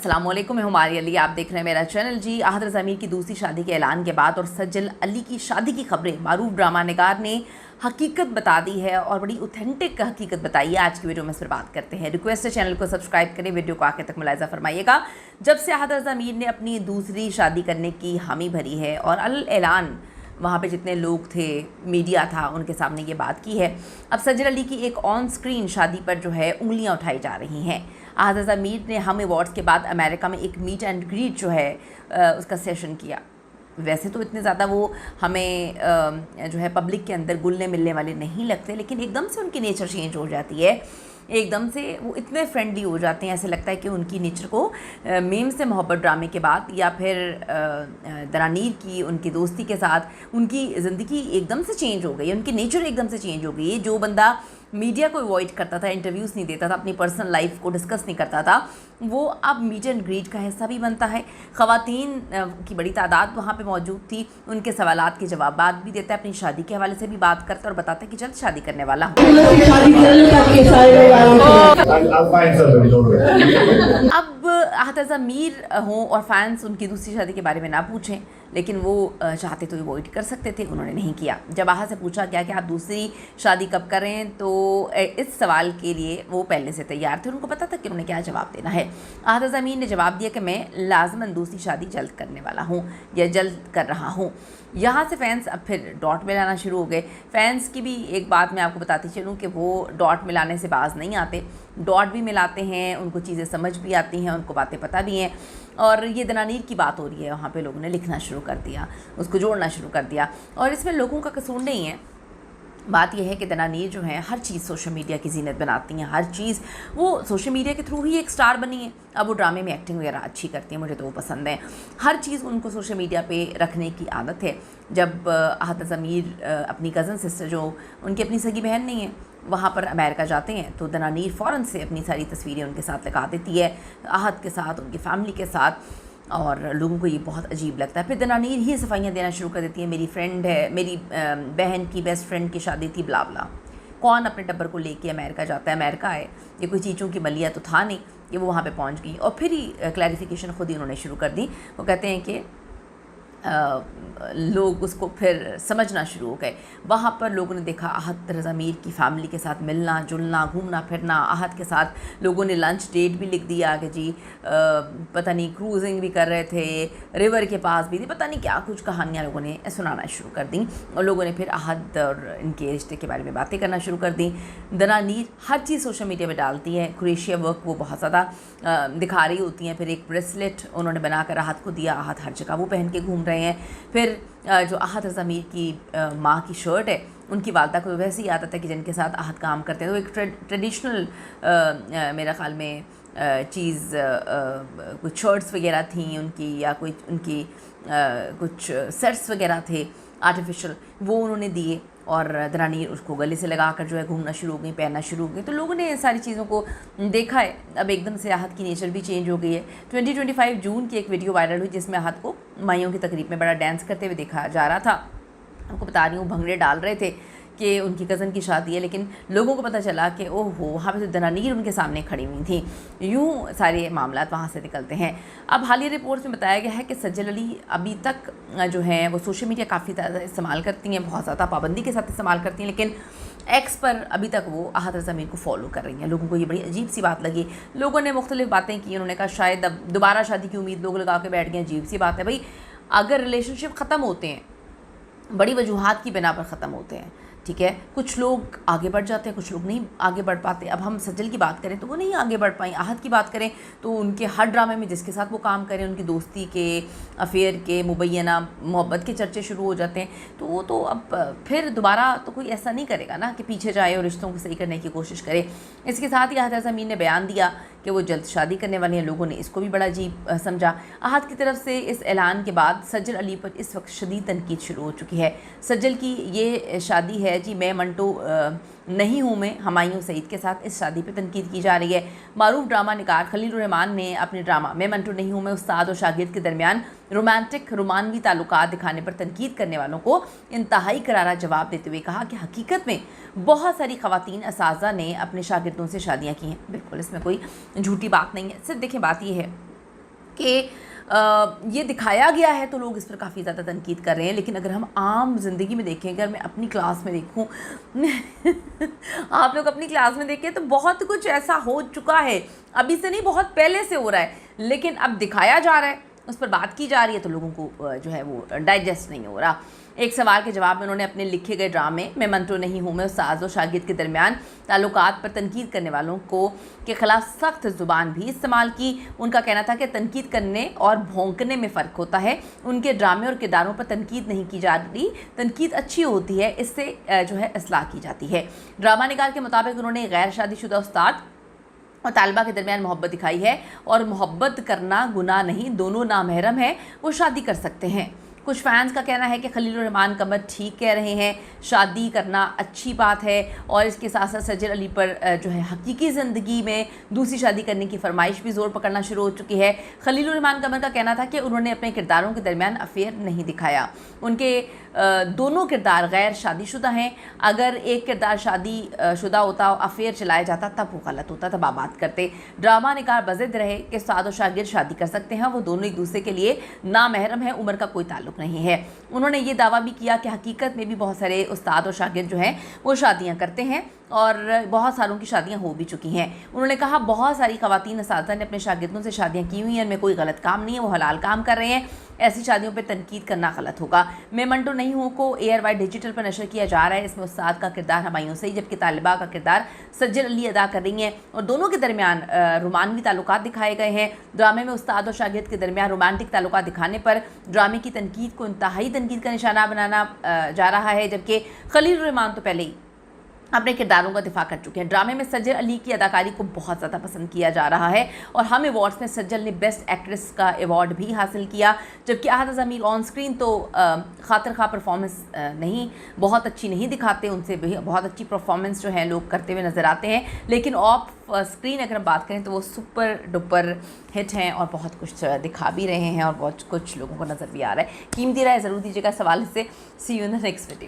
अस्सलामुअलैकुम, मैं हुमारी अली। आप देख रहे हैं मेरा चैनल जी। आहद रज़ा मीर की दूसरी शादी के ऐलान के बाद और सज्जल अली की शादी की खबरें मारूफ ड्रामा निगार ने हकीकत बता दी है और बड़ी ऑथेंटिक हकीकत बताई है। आज की वीडियो में इस पर बात करते हैं। रिक्वेस्ट है चैनल को सब्सक्राइब करें, वीडियो को आखिर तक मुलाहिज़ा फरमाइएगा। जब से आहद रज़ा मीर ने अपनी दूसरी शादी करने की हामी भरी है और अल ऐलान वहाँ पे जितने लोग थे, मीडिया था, उनके सामने ये बात की है, अब सज्जल अली की एक ऑन स्क्रीन शादी पर जो है उंगलियाँ उठाई जा रही हैं। आहद रज़ा मीर ने हम अवार्ड्स के बाद अमेरिका में एक मीट एंड ग्रीट जो है उसका सेशन किया। वैसे तो इतने ज़्यादा वो हमें जो है पब्लिक के अंदर घुलने मिलने वाले नहीं लगते, लेकिन एकदम से उनकी नेचर चेंज हो जाती है। एकदम से वो इतने फ्रेंडली हो जाते हैं, ऐसे लगता है कि उनकी नेचर को मीम से मोहब्बत ड्रामे के बाद या फिर दरानीर की उनकी दोस्ती के साथ उनकी ज़िंदगी एकदम से चेंज हो गई है, उनकी नेचर एकदम से चेंज हो गई है। जो बंदा मीडिया को अवॉइड करता था, इंटरव्यूज़ नहीं देता था, अपनी पर्सनल लाइफ को डिस्कस नहीं करता था, वो अब मीट एंड ग्रीट का हिस्सा भी बनता है। ख़वातीन की बड़ी तादाद वहाँ पे मौजूद थी, उनके सवालात के जवाब भी देता है, अपनी शादी के हवाले से भी बात करता है और बताता है कि जल्द शादी करने वाला हूँ। अब आहद रज़ा मीर हों और फैंस उनकी दूसरी शादी के बारे में ना पूछें, लेकिन वो चाहते तो अवॉइड कर सकते थे, उन्होंने नहीं किया। जब आहद से पूछा गया कि आप दूसरी शादी कब करें, तो इस सवाल के लिए वो पहले से तैयार थे, उनको पता था कि उन्हें क्या जवाब देना है। आहद रज़ा मीर ने जवाब दिया कि मैं लाजमन दूसरी शादी जल्द करने वाला हूँ या जल्द कर रहा हूँ। यहाँ से फैंस अब फिर डॉट मिलाना शुरू हो गए। फैंस की भी एक बात मैं आपको बताती चलूँ कि वो डॉट मिलाने से बाज नहीं आते, डॉट भी मिलाते हैं, उनको चीज़ें समझ भी आती हैं, उनको बातें पता भी हैं। और ये दनानीर की बात हो रही है, वहाँ पे लोगों ने लिखना शुरू कर दिया, उसको जोड़ना शुरू कर दिया। और इसमें लोगों का कसूर नहीं है। बात यह है कि दनानीर जो है हर चीज़ सोशल मीडिया की जीनत बनाती हैं, हर चीज़ वो सोशल मीडिया के थ्रू ही एक स्टार बनी है। अब वो ड्रामे में एक्टिंग वगैरह अच्छी करती हैं, मुझे तो वो पसंद है। हर चीज़ उनको सोशल मीडिया पे रखने की आदत है। जब आहद रज़ा मीर अपनी कज़न सिस्टर जो उनकी अपनी सगी बहन नहीं है, वहाँ पर अमेरिका जाते हैं, तो दनानीर फ़ौरन से अपनी सारी तस्वीरें उनके साथ लगा देती है, आहद के साथ, उनकी फ़ैमिली के साथ, और लोगों को ये बहुत अजीब लगता है। फिर दनानीर ही सफाइयाँ देना शुरू कर देती है, मेरी फ्रेंड है, मेरी बहन की बेस्ट फ्रेंड की शादी थी, ब्ला ब्ला। कौन अपने टब्बर को लेके अमेरिका जाता है? अमेरिका है, ये कोई चीज़ों की मलिया तो था नहीं कि वो वहाँ पे पहुँच गई। और फिर ही क्लैरिफिकेशन खुद ही उन्होंने शुरू कर दी। वो कहते हैं कि लोग उसको फिर समझना शुरू हो गए। वहाँ पर लोगों ने देखा आहद रज़ा मीर की फ़ैमिली के साथ मिलना जुलना, घूमना फिरना, आहद के साथ लोगों ने लंच डेट भी लिख दिया कि जी पता नहीं क्रूजिंग भी कर रहे थे, रिवर के पास भी थी, पता नहीं क्या कुछ कहानियाँ लोगों ने सुनाना शुरू कर दी। और लोगों ने फिर आहद और इनके रिश्ते के बारे में बातें करना शुरू कर दी। दनानीर हर चीज़ सोशल मीडिया पर डालती है, क्रोएशिया वर्क वो बहुत ज़्यादा दिखा रही होती हैं। फिर एक ब्रेसलेट उन्होंने बनाकर आहद को दिया, आहद हर जगह वो पहन के घूम रहे हैं। फिर जो आहद रज़ा मीर की माँ की शर्ट है, उनकी वालदा को वैसे ही आदत है कि जिनके साथ आहद काम करते हैं, तो एक ट्रेडिशनल मेरा ख़्याल में चीज़ कुछ शर्ट्स वगैरह थी उनकी, या कोई उनकी कुछ सेट्स वगैरह थे आर्टिफिशियल, वो उन्होंने दिए। और दरानीर उसको गले से लगा कर जो है घूमना शुरू हो गई, पहनना शुरू हो गई। तो लोगों ने इन सारी चीज़ों को देखा है। अब एकदम से आहद की नेचर भी चेंज हो गई है। 2025 जून की एक वीडियो वायरल हुई जिसमें आहद को माइयों की तकरीब में बड़ा डांस करते हुए देखा जा रहा था। आपको बता रही हूँ, भंगड़े डाल रहे थे कि उनकी कज़न की शादी है, लेकिन लोगों को पता चला कि ओहो, वहाँ पे तो दनानीर उनके सामने खड़ी हुई थी। यूँ सारे मामलात वहाँ से निकलते हैं। अब हालिया रिपोर्ट्स में बताया गया है कि सज्जल अली अभी तक जो है वो सोशल मीडिया काफ़ी ज़्यादा इस्तेमाल करती हैं, बहुत ज़्यादा पाबंदी के साथ इस्तेमाल करती हैं, लेकिन एक्स पर अभी तक वो आहद रज़ा मीर को फॉलो कर रही हैं। लोगों को ये बड़ी अजीब सी बात लगी। लोगों ने मुख्तलिफ बातें की, उन्होंने कहा शायद अब दोबारा शादी की उम्मीद लोग लगा के बैठ गए। अजीब सी बात है भाई, अगर रिलेशनशिप ख़त्म होते हैं बड़ी वजूहात की बिना पर ख़त्म होते हैं, ठीक है, कुछ लोग आगे बढ़ जाते हैं, कुछ लोग नहीं आगे बढ़ पाते। अब हम सज्जल की बात करें तो वो नहीं आगे बढ़ पाई। आहद की बात करें तो उनके हर ड्रामे में जिसके साथ वो काम करें, उनकी दोस्ती के, अफेयर के, मुबैना मोहब्बत के चर्चे शुरू हो जाते हैं। तो वो तो अब फिर दोबारा तो कोई ऐसा नहीं करेगा ना कि पीछे जाए और रिश्तों को सही करने की कोशिश करे। इसके साथ ही आहद रज़ा मीर ने बयान दिया कि वो जल्द शादी करने वाली हैं। लोगों ने इसको भी बड़ा अजीब समझा। आहद की तरफ से इस ऐलान के बाद सज्जल अली पर इस वक्त शदीद तनकीद शुरू हो चुकी है। सज्जल की ये शादी है जी, मैं मंटो नहीं हूँ मैं हमायूं सईद के साथ इस शादी पे तनकीद की जा रही है। मारूफ ड्रामा निगार खलील रहमान ने अपने ड्रामा मैं मंटो नहीं हूँ मैं उस्ताद और शागिर्द के दरमियान रोमांटिक रोमानवी ताल्लुकात दिखाने पर तनकीद करने वालों को इंतहाई करारा जवाब देते हुए कहा कि हकीकत में बहुत सारी ख़वातीन असातिज़ा ने अपने शागिर्दों से शादियाँ की हैं। बिल्कुल इसमें कोई झूठी बात नहीं है। सिर्फ देखें, बात यह है कि ये दिखाया गया है तो लोग इस पर काफ़ी ज़्यादा तनकीद कर रहे हैं। लेकिन अगर हम आम ज़िंदगी में देखें, अगर मैं अपनी क्लास में देखूं आप लोग अपनी क्लास में देखें तो बहुत कुछ ऐसा हो चुका है, अभी से नहीं बहुत पहले से हो रहा है, लेकिन अब दिखाया जा रहा है, उस पर बात की जा रही है तो लोगों को जो है वो डाइजेस्ट नहीं हो रहा। एक सवाल के जवाब में उन्होंने अपने लिखे गए ड्रामे मैं मंटो नहीं हूँ में उस्ताद और शागिर्द के दरमियान ताल्लुकात पर तनकीद करने वालों को के ख़िलाफ़ सख्त ज़ुबान भी इस्तेमाल की। उनका कहना था कि तनकीद करने और भौंकने में फ़र्क होता है। उनके ड्रामे और किरदारों पर तनकीद नहीं की जा रही, तनकीद अच्छी होती है, इससे जो है इस्लाह की जाती है। ड्रामा निगार के मुताबिक उन्होंने गैर शादीशुदा उस्ताद और तालिबा के दरमियान मोहब्बत दिखाई है और मोहब्बत करना गुनाह नहीं, दोनों नामहरम हैं, वो शादी कर सकते हैं। कुछ फैंस का कहना है कि खलील रहमान कमर ठीक कह रहे हैं, शादी करना अच्छी बात है और इसके साथ साथ सज्जद अली पर जो है हकीकी ज़िंदगी में दूसरी शादी करने की फरमाइश भी ज़ोर पकड़ना शुरू हो चुकी है। खलील रहमान कमर का कहना था कि उन्होंने अपने किरदारों के दरमियान अफेयर नहीं दिखाया, उनके दोनों किरदार गैर शादीशुदा हैं। अगर एक किरदार शादी शुदा होता, अफेयर चलाया जाता तब वो गलत होता, तब आप बात करते। ड्रामा निगार बज़िद रहे कि उस्ताद और शागिर्द शादी कर सकते हैं, वो दोनों एक दूसरे के लिए नामहरम हैं, उम्र का कोई ताल्लुक नहीं है। उन्होंने ये दावा भी किया कि हकीकत में भी बहुत सारे उस्ताद और शागिर्द जो हैं वो शादियां करते हैं और बहुत सारों की शादियां हो भी चुकी हैं। उन्होंने कहा बहुत सारी ख़वातीन असातिज़ा ने अपने शागिर्दों से शादियां की हुई हैं, इनमें कोई गलत काम नहीं है, वो हलाल काम कर रहे हैं, ऐसी शादियों पर तनकीद करना गलत होगा। मैं मंटो नहीं हूँ को ARY डिजिटल पर नशर किया जा रहा है। इसमें उस्ताद का किरदार हमायूं सईद जबकि तालिबा का किरदार सज्जद अली अदा कर रही हैं और दोनों के दरमियान रोमानवी ताल्लुकात दिखाए गए हैं। ड्रामे में उस्ताद और शागिर्द के दरमियान रोमांटिक ताल्लुकात दिखाने पर ड्रामे की तनकीद को इंतहाई तनकीद का निशाना बनाना जा रहा है, जबकि खलील रहमान तो पहले ही अपने किरदारों का दिफा कर चुके हैं। ड्रामे में सज्जद अली की अदाकारी को बहुत ज़्यादा पसंद किया जा रहा है और हम अवार्ड्स में सज्जद ने बेस्ट एक्ट्रेस का अवार्ड भी हासिल किया, जबकि आहद ज़मीर ऑन स्क्रीन तो खातिर खा परफॉर्मेंस नहीं, बहुत अच्छी नहीं दिखाते, उनसे भी बहुत अच्छी परफॉर्मेंस जो है लोग करते हुए नज़र आते हैं, लेकिन ऑफ स्क्रीन अगर हम बात करें तो वो सुपर डुपर हिट हैं और बहुत कुछ दिखा भी रहे हैं और बहुत कुछ लोगों को नज़र भी आ रहा है। कीमती राय ज़रूर दीजिएगा सवाल से। See you in the next video.